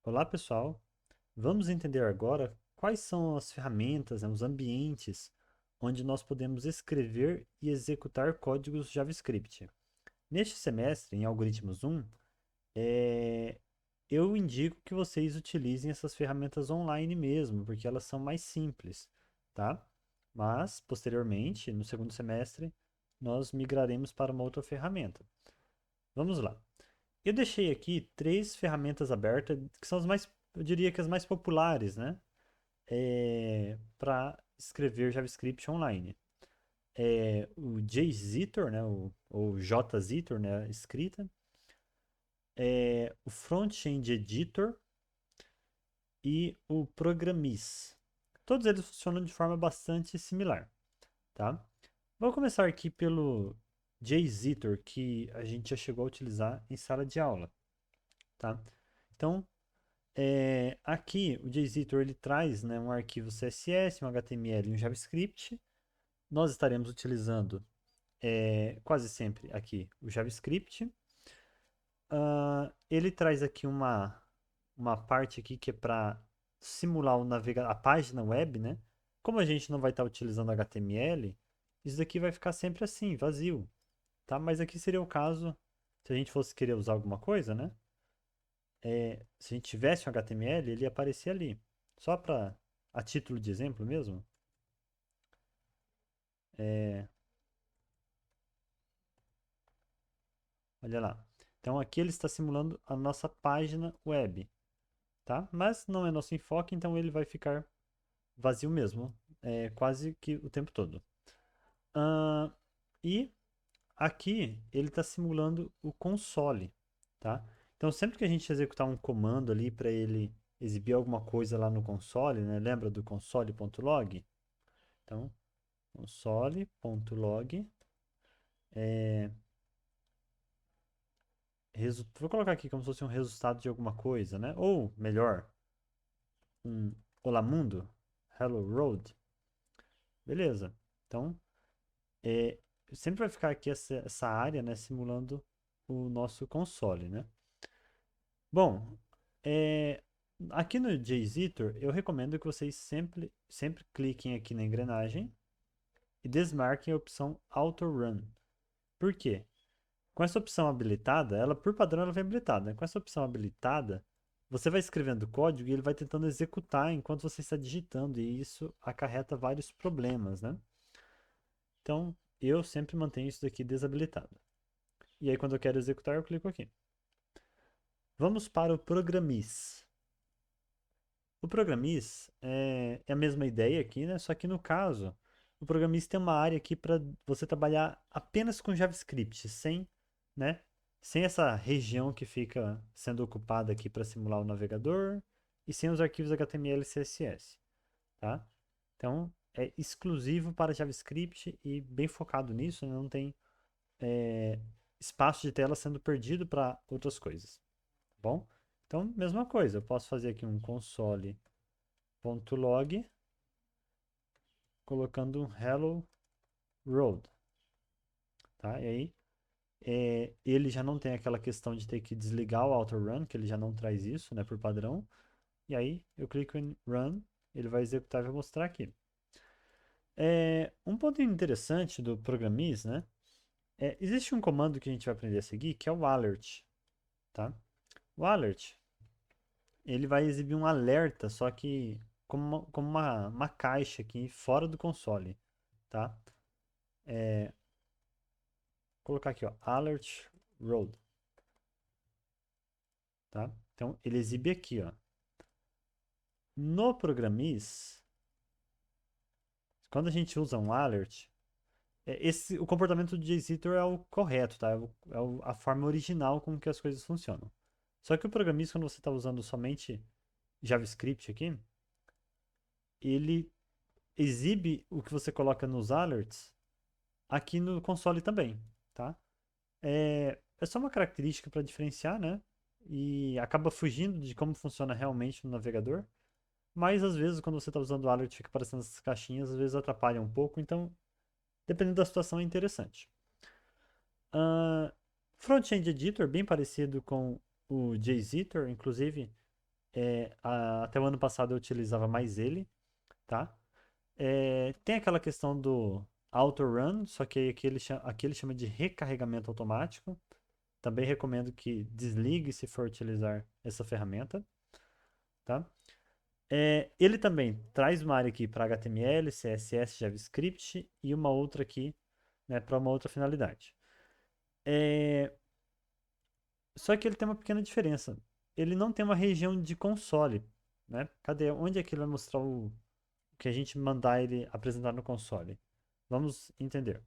Olá, pessoal. Vamos entender agora quais são as ferramentas, os ambientes onde nós podemos escrever e executar códigos JavaScript. Neste semestre, em Algoritmos 1, eu indico que vocês utilizem essas ferramentas online mesmo, porque elas são mais simples, tá? Mas, posteriormente, no segundo semestre, nós migraremos para uma outra ferramenta. Vamos lá. Eu deixei aqui três ferramentas abertas, que são as mais, eu diria que as mais populares, né? Para escrever JavaScript online. O JZitor, né? Ou JZitor, né? Escrita. O Frontend Editor e o Programmis. Todos eles funcionam de forma bastante similar, tá? Vou começar aqui pelo JZitor, que a gente já chegou a utilizar em sala de aula, tá? Então, aqui o JZitor ele traz, né, um arquivo CSS, um HTML e um JavaScript. Nós estaremos utilizando quase sempre aqui o JavaScript. Ele traz aqui uma parte aqui que é para simular a página web, né? Como a gente não vai estar utilizando HTML, isso daqui vai ficar sempre assim, vazio, tá? Mas aqui seria o caso se a gente fosse querer usar alguma coisa, né? Se a gente tivesse um HTML, ele ia aparecer ali. Só para a título de exemplo mesmo. É, olha lá. Então aqui ele está simulando a nossa página web, tá? Mas não é nosso enfoque, então ele vai ficar vazio mesmo, quase que o tempo todo. Ah, e aqui ele está simulando o console, tá? Então sempre que a gente executar um comando ali para ele exibir alguma coisa lá no console, né? Lembra do console.log? Então, console.log. Vou colocar aqui como se fosse um resultado de alguma coisa, né? Ou, melhor, um Olá Mundo, Hello Road. Beleza. Então, é, sempre vai ficar aqui essa área, né, simulando o nosso console, né? Bom, é, aqui no JZitor, eu recomendo que vocês sempre cliquem aqui na engrenagem e desmarquem a opção Auto Run. Por quê? Com essa opção habilitada, ela por padrão ela vem habilitada, né? Com essa opção habilitada, você vai escrevendo o código e ele vai tentando executar enquanto você está digitando, e isso acarreta vários problemas, né? Então, eu sempre mantenho isso daqui desabilitado. E aí, quando eu quero executar, eu clico aqui. Vamos para o Programis. O Programis é a mesma ideia aqui, né? Só que no caso, o Programis tem uma área aqui para você trabalhar apenas com JavaScript, né? Sem essa região que fica sendo ocupada aqui para simular o navegador e sem os arquivos HTML e CSS, tá? Então, é exclusivo para JavaScript e bem focado nisso, né? Não tem é, espaço de tela sendo perdido para outras coisas, tá bom? Então, mesma coisa, eu posso fazer aqui um console.log colocando um hello road, tá? E aí ele já não tem aquela questão de ter que desligar o auto run, que ele já não traz isso, né, por padrão. E aí eu clico em run, ele vai executar e vai mostrar aqui. Um ponto interessante do Programmis, né? Existe um comando que a gente vai aprender a seguir, que é o alert, tá? O alert, ele vai exibir um alerta, só que como uma caixa aqui fora do console, tá? Vou colocar aqui, ó, alert road, tá? Então ele exibe aqui, ó. No Programmis, quando a gente usa um alert, o comportamento do JSTOR é o correto, tá? A forma original com que as coisas funcionam. Só que o Programmis, quando você está usando somente JavaScript aqui, ele exibe o que você coloca nos alerts aqui no console também, tá? É só uma característica para diferenciar, né? E acaba fugindo de como funciona realmente no navegador. Mas às vezes, quando você está usando o alert, fica aparecendo essas caixinhas, às vezes atrapalha um pouco. Então, dependendo da situação, é interessante. Uh, Front-end Editor, bem parecido com o JZitor, inclusive Até o ano passado eu utilizava mais ele, tá? Tem aquela questão do auto run, só que aqui ele chama de recarregamento automático. Também recomendo que desligue se for utilizar essa ferramenta, tá? Ele também traz uma área aqui para HTML, CSS, JavaScript e uma outra aqui, né, para uma outra finalidade. Só que ele tem uma pequena diferença. Ele não tem uma região de console, né? Cadê? Onde é que ele vai mostrar o que a gente mandar ele apresentar no console? Vamos entender.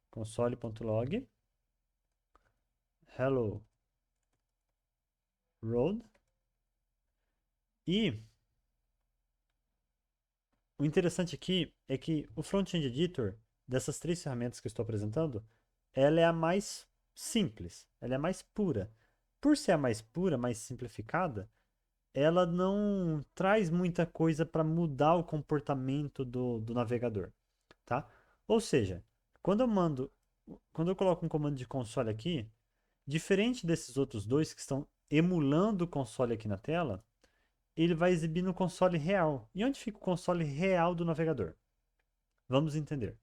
Console.log hello world. E o interessante aqui é que o Front-End Editor, dessas três ferramentas que eu estou apresentando, ela é a mais simples, ela é a mais pura. Por ser a mais pura, mais simplificada, ela não traz muita coisa para mudar o comportamento do navegador, tá? Ou seja, quando eu coloco um comando de console aqui, diferente desses outros dois que estão emulando o console aqui na tela, ele vai exibir no console real. E onde fica o console real do navegador? Vamos entender.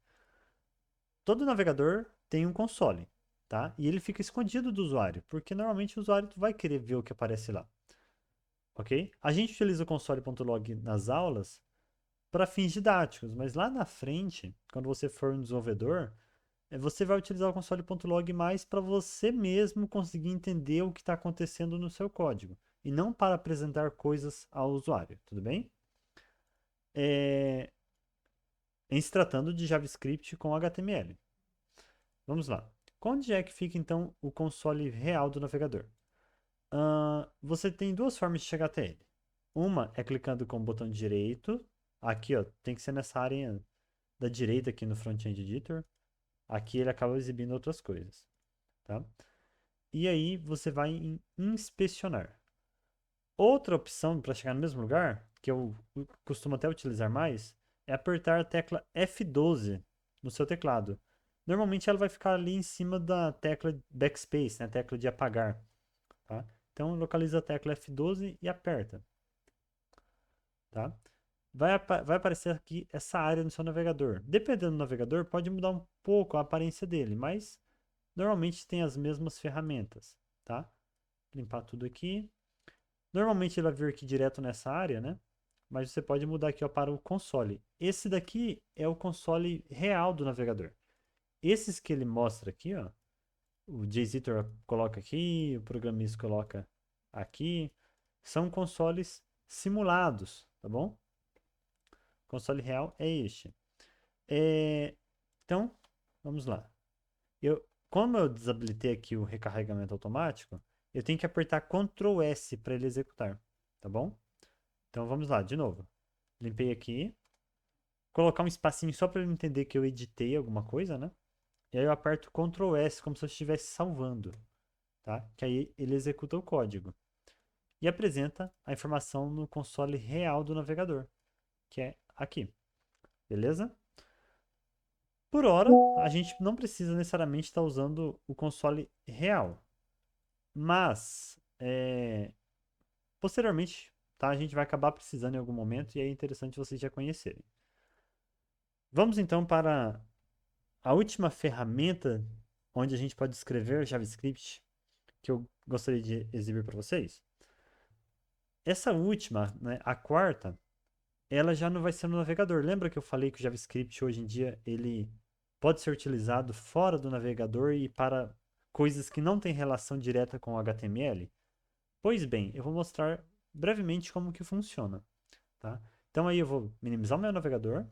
Todo navegador tem um console, tá? E ele fica escondido do usuário, porque normalmente o usuário vai querer ver o que aparece lá, ok? A gente utiliza o console.log nas aulas para fins didáticos, mas lá na frente, quando você for um desenvolvedor, você vai utilizar o console.log mais para você mesmo conseguir entender o que está acontecendo no seu código e não para apresentar coisas ao usuário, tudo bem? Em se tratando de JavaScript com HTML. Vamos lá. Onde é que fica então o console real do navegador? Você tem duas formas de chegar até ele. Uma é clicando com o botão direito. Aqui, ó, tem que ser nessa área da direita aqui no Front-End Editor. Aqui ele acaba exibindo outras coisas, tá? E aí você vai em inspecionar. Outra opção para chegar no mesmo lugar, que eu costumo até utilizar mais, é apertar a tecla F12 no seu teclado. Normalmente ela vai ficar ali em cima da tecla Backspace, né, a tecla de apagar, tá? Então localiza a tecla F12 e aperta, tá? Vai aparecer aqui essa área no seu navegador. Dependendo do navegador, pode mudar um pouco a aparência dele, mas normalmente tem as mesmas ferramentas, tá? Limpar tudo aqui. Normalmente ele vai vir aqui direto nessa área, né? Mas você pode mudar aqui ó, para o console. Esse daqui é o console real do navegador. Esses que ele mostra aqui, ó, o JZitor coloca aqui, o Programmist coloca aqui, são consoles simulados, tá bom? O console real é este. Então, vamos lá. Como eu desabilitei aqui o recarregamento automático, eu tenho que apertar Ctrl S para ele executar, tá bom? Então vamos lá, de novo. Limpei aqui. Colocar um espacinho só para ele entender que eu editei alguma coisa, né? E aí eu aperto Ctrl S como se eu estivesse salvando, tá? Que aí ele executa o código e apresenta a informação no console real do navegador, que é aqui. Beleza? Por hora, a gente não precisa necessariamente estar usando o console real, mas posteriormente, tá? A gente vai acabar precisando em algum momento e é interessante vocês já conhecerem. Vamos então para a última ferramenta onde a gente pode escrever JavaScript que eu gostaria de exibir para vocês. Essa última, né, a quarta, ela já não vai ser no navegador. Lembra que eu falei que o JavaScript hoje em dia ele pode ser utilizado fora do navegador e para coisas que não têm relação direta com o HTML? Pois bem, eu vou mostrar brevemente como que funciona, tá? Então aí eu vou minimizar o meu navegador.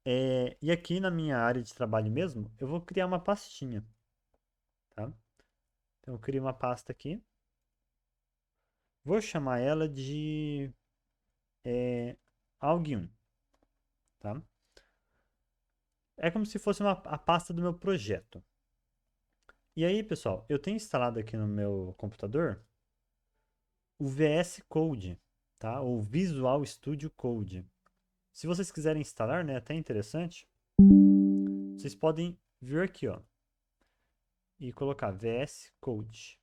E aqui na minha área de trabalho mesmo, eu vou criar uma pastinha, tá? Então eu crio uma pasta aqui. Vou chamar ela de alg1, tá? É como se fosse a pasta do meu projeto. E aí, pessoal, eu tenho instalado aqui no meu computador o VS Code, tá? Ou Visual Studio Code. Se vocês quiserem instalar, né, é até interessante, vocês podem vir aqui, ó, e colocar VS Code,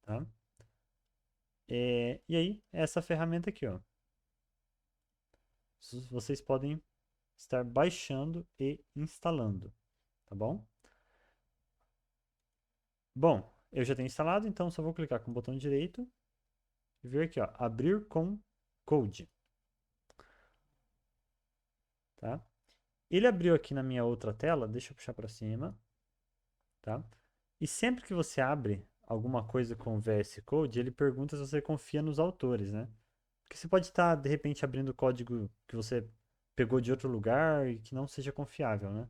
tá? E aí, essa ferramenta aqui, ó. Vocês podem estar baixando e instalando, tá bom? Bom, eu já tenho instalado, então só vou clicar com o botão direito e ver aqui, ó, abrir com Code, tá? Ele abriu aqui na minha outra tela, deixa eu puxar para cima, tá? E sempre que você abre alguma coisa com o VS Code, ele pergunta se você confia nos autores, né? Porque você pode estar, de repente, abrindo código que você pegou de outro lugar e que não seja confiável, né?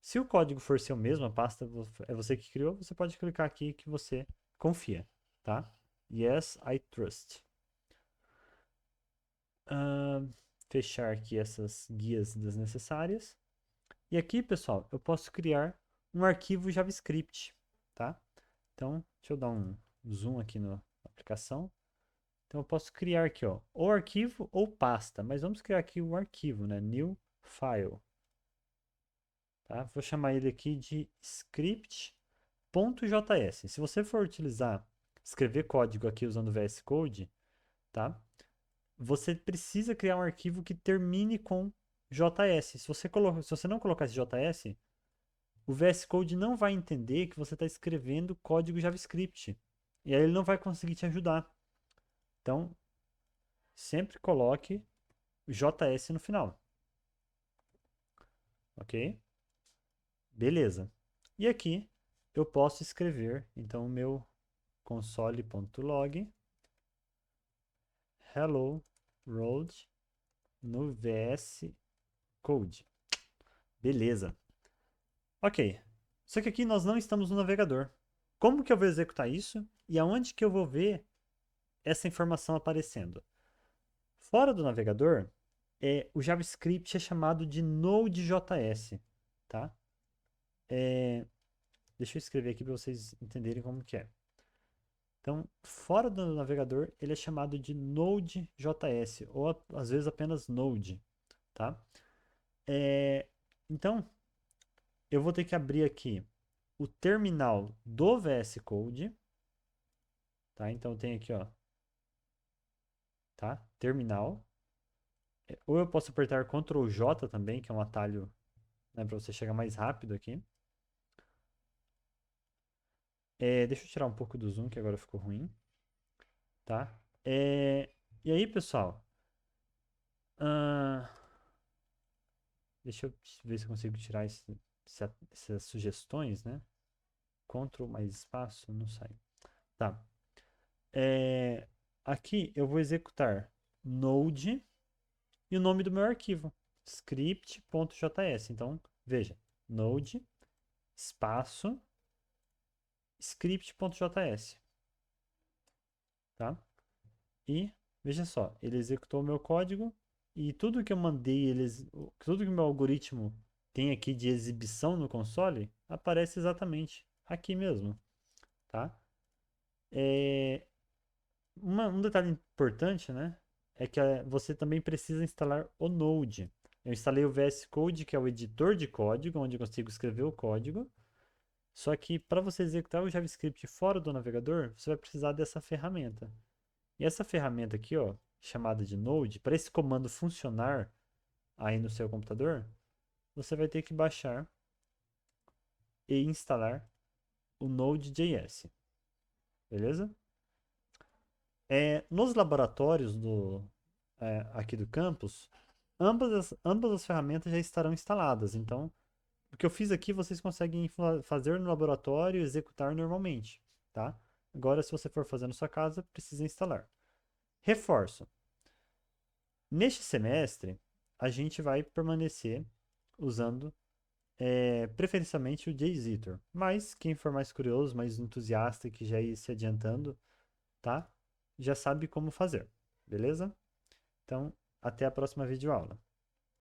Se o código for seu mesmo, a pasta é você que criou, você pode clicar aqui que você confia, tá? Yes, I trust. Fechar aqui essas guias desnecessárias. E aqui, pessoal, eu posso criar um arquivo JavaScript, tá? Então, deixa eu dar um zoom aqui na aplicação. Então, eu posso criar aqui, ó, ou arquivo ou pasta, mas vamos criar aqui o arquivo, né? New file, tá? Vou chamar ele aqui de script.js. Se você for escrever código aqui usando o VS Code, tá? Você precisa criar um arquivo que termine com JS. Se você não colocar esse JS, o VS Code não vai entender que você está escrevendo código JavaScript. E aí ele não vai conseguir te ajudar. Então, sempre coloque JS no final. Ok? Beleza. E aqui eu posso escrever, então, o meu console.log hello world no VS Code. Beleza. Ok. Só que aqui nós não estamos no navegador. Como que eu vou executar isso? E aonde que eu vou ver essa informação aparecendo? Fora do navegador, o JavaScript é chamado de Node.js, tá? Deixa eu escrever aqui para vocês entenderem como que é. Então, fora do navegador, ele é chamado de Node.js, ou às vezes apenas Node, tá? Então, eu vou ter que abrir aqui o terminal do VS Code, tá? Então, tem aqui, ó, tá? Terminal. Ou eu posso apertar Ctrl J também, que é um atalho, né, para você chegar mais rápido aqui. Deixa eu tirar um pouco do zoom, que agora ficou ruim, tá? E aí, pessoal, ah, deixa eu ver se eu consigo tirar essas sugestões, né? Ctrl mais espaço, não sai. Tá. Aqui eu vou executar Node e o nome do meu arquivo, script.js. Então, veja, Node, espaço, script.js, tá? E veja só, ele executou o meu código e tudo que eu mandei, tudo que o meu algoritmo tem aqui de exibição no console aparece exatamente aqui mesmo, tá? É, um detalhe importante, né, é que você também precisa instalar o Node. Eu instalei o VS Code, que é o editor de código, onde eu consigo escrever o código. Só que para você executar o JavaScript fora do navegador, você vai precisar dessa ferramenta. E essa ferramenta aqui, ó, chamada de Node, para esse comando funcionar aí no seu computador, você vai ter que baixar e instalar o Node.js. Beleza? Nos laboratórios aqui do campus, ambas as ferramentas já estarão instaladas. Então, o que eu fiz aqui, vocês conseguem fazer no laboratório e executar normalmente, tá? Agora, se você for fazer na sua casa, precisa instalar. Reforço. Neste semestre, a gente vai permanecer usando preferencialmente o JZitor. Mas quem for mais curioso, mais entusiasta e que já ir se adiantando, tá? Já sabe como fazer, beleza? Então, até a próxima videoaula.